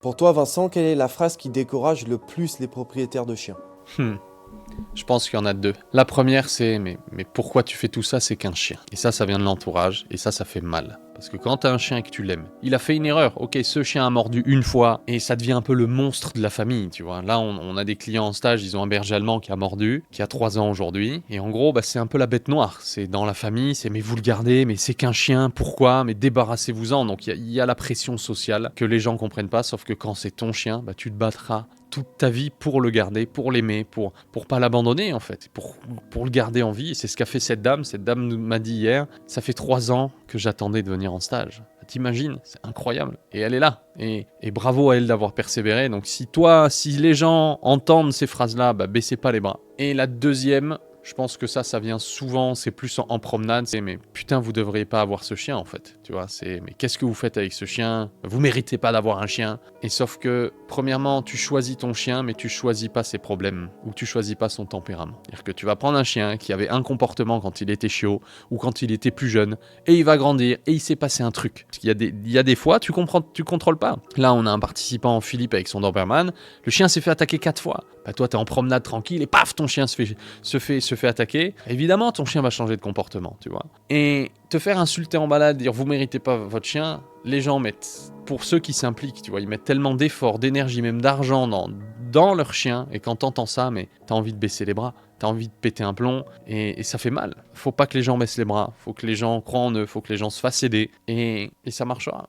Pour toi, Vincent, quelle est la phrase qui décourage le plus les propriétaires de chiens? Hmm. Je pense qu'il y en a deux. La première, c'est mais pourquoi tu fais tout ça? C'est qu'un chien. Et ça vient de l'entourage. Et ça fait mal. Parce que quand t'as un chien et que tu l'aimes, il a fait une erreur. Ok, ce chien a mordu une fois et ça devient un peu le monstre de la famille, tu vois. Là, on a des clients en stage, ils ont un berger allemand qui a mordu, qui a 3 ans aujourd'hui. Et en gros, c'est un peu la bête noire. C'est dans la famille, c'est mais vous le gardez, mais c'est qu'un chien, pourquoi? Mais débarrassez-vous-en. Donc il y a la pression sociale que les gens comprennent pas, sauf que quand c'est ton chien, tu te battras toute ta vie pour le garder, pour l'aimer, pour pas l'abandonner en fait, pour le garder en vie. Et c'est ce qu'a fait cette dame. Cette dame m'a dit hier, ça fait 3 ans que j'attendais de venir en stage. T'imagines, c'est incroyable. Et elle est là. Et bravo à elle d'avoir persévéré. Donc si les gens entendent ces phrases-là, baissez pas les bras. Et la deuxième, je pense que ça vient souvent, c'est plus en promenade, c'est mais putain, vous devriez pas avoir ce chien en fait, tu vois, c'est mais qu'est-ce que vous faites avec ce chien? Vous méritez pas d'avoir un chien. Et sauf que, premièrement, tu choisis ton chien, mais tu choisis pas ses problèmes, ou tu choisis pas son tempérament. C'est-à-dire que tu vas prendre un chien qui avait un comportement quand il était chiot, ou quand il était plus jeune, et il va grandir, et il s'est passé un truc. Il y a des fois, tu contrôles pas. Là, on a un participant, Philippe, avec son Doberman, le chien s'est fait attaquer 4 fois. Toi, t'es en promenade tranquille, et paf, ton chien se fait attaquer, évidemment ton chien va changer de comportement, tu vois. Et te faire insulter en balade, dire vous méritez pas votre chien, les gens mettent, pour ceux qui s'impliquent, tu vois, ils mettent tellement d'efforts, d'énergie, même d'argent dans leur chien, et quand t'entends ça, mais t'as envie de baisser les bras, t'as envie de péter un plomb, et ça fait mal. Faut pas que les gens baissent les bras, faut que les gens croient en eux, faut que les gens se fassent aider, et ça marchera.